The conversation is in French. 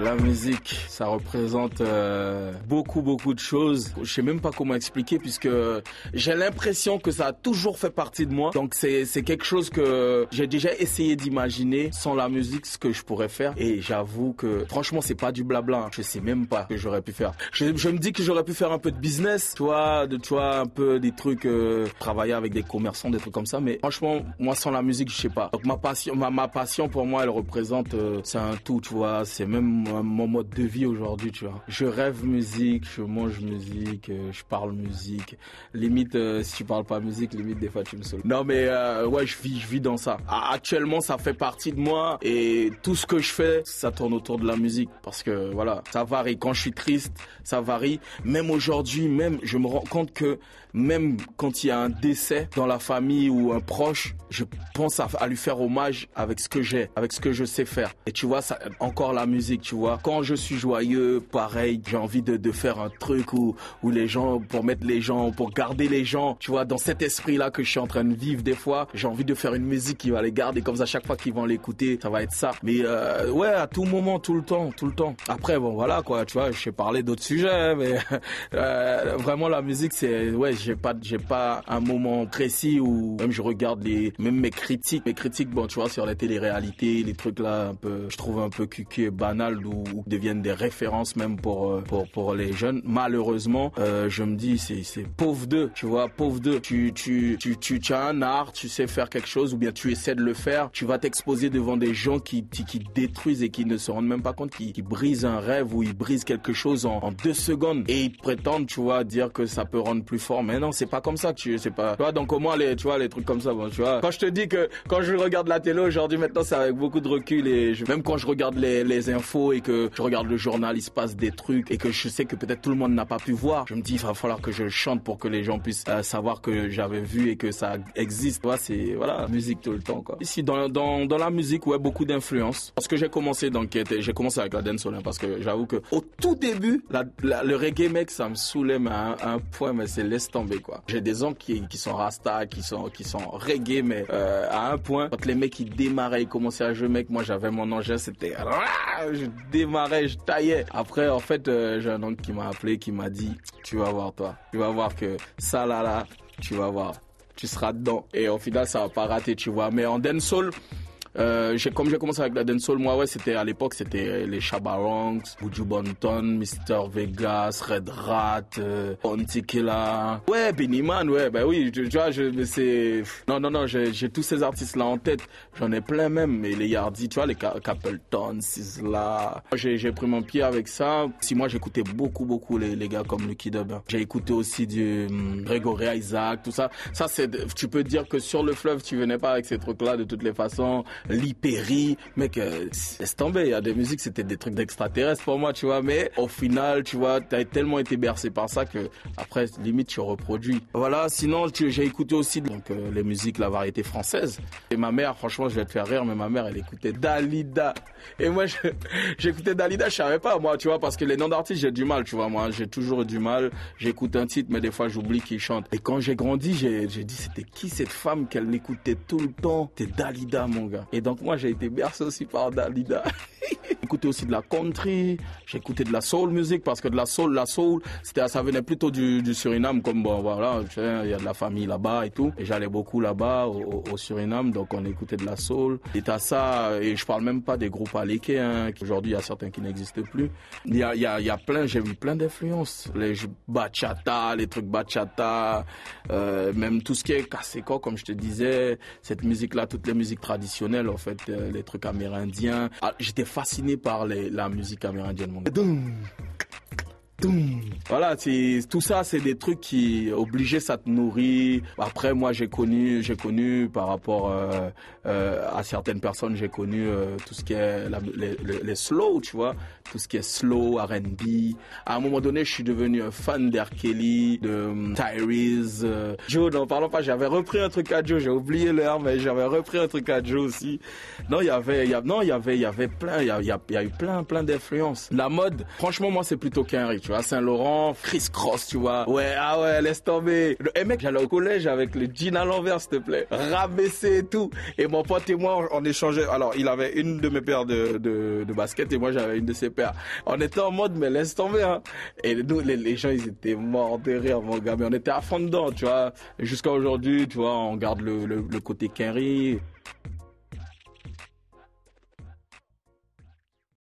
La musique, ça représente beaucoup de choses. Je sais même pas comment expliquer puisque j'ai l'impression que ça a toujours fait partie de moi. Donc c'est quelque chose que j'ai déjà essayé d'imaginer sans la musique ce que je pourrais faire. Et j'avoue que franchement c'est pas du blabla. Je sais même pas ce que j'aurais pu faire. Je me dis que j'aurais pu faire un peu de business, tu vois, un peu des trucs, travailler avec des commerçants, des trucs comme ça. Mais franchement, moi sans la musique, je sais pas. Donc ma passion pour moi, elle représente, c'est un tout, tu vois. C'est même mon mode de vie aujourd'hui, tu vois. Je rêve musique, je mange musique, je parle musique. Limite, si tu parles pas musique, limite des fois tu me saules. Non mais ouais, je vis dans ça. Actuellement, ça fait partie de moi et tout ce que je fais, ça tourne autour de la musique parce que voilà, ça varie. Quand je suis triste, ça varie. Même aujourd'hui, même je me rends compte que même quand il y a un décès dans la famille ou un proche, je pense à lui faire hommage avec ce que j'ai, avec ce que je sais faire. Et tu vois, ça, encore la musique, tu vois. Quand je suis joyeux, pareil, j'ai envie de faire un truc où les gens, pour mettre les gens, pour garder les gens, tu vois, dans cet esprit-là que je suis en train de vivre des fois, j'ai envie de faire une musique qui va les garder comme ça, chaque fois qu'ils vont l'écouter, ça va être ça. Mais ouais, à tout moment, tout le temps. Après, bon, voilà, quoi, tu vois, je sais parler d'autres sujets, mais vraiment la musique, c'est, ouais, j'ai pas un moment précis où même je regarde même mes critiques, bon, tu vois, sur la télé-réalité, les trucs là, un peu, je trouve un peu cucu et banal ou deviennent des références même pour les jeunes. Malheureusement, je me dis, c'est pauvre d'eux, tu vois, pauvre d'eux. Tu as un art, tu sais faire quelque chose ou bien tu essaies de le faire, tu vas t'exposer devant des gens qui détruisent et qui ne se rendent même pas compte, qui brisent un rêve ou ils brisent quelque chose en 2 secondes et ils prétendent, tu vois, dire que ça peut rendre plus fort. Mais non, c'est pas comme ça que tu sais pas. Tu vois, donc au moins les trucs comme ça, bon, tu vois. Quand je te dis que quand je regarde la télé aujourd'hui, maintenant c'est avec beaucoup de recul et même quand je regarde les infos et que je regarde le journal, il se passe des trucs et que je sais que peut-être tout le monde n'a pas pu voir, je me dis il va falloir que je chante pour que les gens puissent savoir que j'avais vu et que ça existe. Tu vois, c'est voilà, musique tout le temps quoi. Ici dans la musique, ouais, beaucoup d'influence. Parce que j'ai commencé avec la dancehall, hein, parce que j'avoue que au tout début, le reggae mec, ça me saoulait mais à un point, mais c'est laisse tomber quoi. J'ai des oncles qui sont rasta, qui sont reggae, mais à un point, quand les mecs ils démarraient, ils commençaient à jouer, mec, moi j'avais mon engin, c'était je démarrais, je taillais. Après en fait, j'ai un oncle qui m'a appelé, qui m'a dit, tu vas voir toi, tu vas voir que ça là, tu vas voir, tu seras dedans. Et au final ça va pas rater, tu vois. Mais en dancehall, comme j'ai commencé avec la dancehall, moi ouais, à l'époque c'était les Shabba Ranks, Buju Banton, Mr Vegas, Red Rat, Antikilla, ouais, Benny Man, ouais, bah oui, tu vois, non, j'ai tous ces artistes là en tête, j'en ai plein même, mais les Yardie, tu vois, les Capleton, Sizzla, j'ai pris mon pied avec ça. Si moi j'écoutais beaucoup les gars comme Lucky Dub, j'ai écouté aussi du Gregory Isaac, tout ça, tu peux dire que sur le fleuve tu venais pas avec ces trucs là de toutes les façons. Lipéry, mec, laisse tomber, il y a des musiques, c'était des trucs d'extraterrestres pour moi, tu vois, mais au final, tu vois, t'as tellement été bercé par ça que après, limite, tu reproduis. Voilà, sinon, j'ai écouté aussi donc les musiques, la variété française. Et ma mère, franchement, je vais te faire rire, mais ma mère, elle écoutait Dalida. Et moi, j'écoutais Dalida, je savais pas, moi, tu vois, parce que les noms d'artistes, j'ai du mal, tu vois, moi, j'ai toujours eu du mal. J'écoute un titre, mais des fois, j'oublie qui chante. Et quand j'ai grandi, j'ai dit, c'était qui cette femme qu'elle écoutait tout le temps? C'était Dalida, mon gars. Et donc moi j'ai été bercé aussi par Dalida. J'ai écouté aussi de la country, j'ai écouté de la soul music parce que de la soul, ça venait plutôt du Suriname, comme bon voilà, tu sais, il y a de la famille là-bas et tout. Et j'allais beaucoup là-bas au Suriname, donc on écoutait de la soul. Et t'as ça, et je parle même pas des groupes alékés, hein, aujourd'hui il y a certains qui n'existent plus. Il y a plein, j'ai eu plein d'influences. Les bachata, les trucs bachata, même tout ce qui est kaseko, comme je te disais, cette musique-là, toutes les musiques traditionnelles, en fait, les trucs amérindiens. J'étais fasciné par la musique amérindienne, mon gars. Voilà, tout ça, c'est des trucs qui obligés, ça te nourrit. Après, moi, j'ai connu par rapport à certaines personnes, j'ai connu tout ce qui est les slow, tu vois, tout ce qui est slow, R&B. À un moment donné, je suis devenu un fan d'R. Kelly, de Tyrese, Joe. N'en parlons pas. J'avais repris un truc à Joe, j'ai oublié l'heure, mais j'avais repris un truc à Joe aussi. Non, il y avait plein, il y a eu plein d'influences. La mode, franchement, moi, c'est plutôt Quinry, tu vois. vois, Saint-Laurent, Criss Cross, tu vois. Ouais, ah ouais, laisse tomber. Et mec, j'allais au collège avec le jean à l'envers, s'il te plaît. Rabaissé et tout. Et mon pote et moi, on échangeait. Alors, il avait une de mes paires de basket et moi, j'avais une de ses paires. On était en mode, mais laisse tomber, hein. Et nous, les gens, ils étaient morts de rire, mon gars. Mais on était à fond dedans, tu vois. Jusqu'à aujourd'hui, tu vois, on garde le côté Kenry.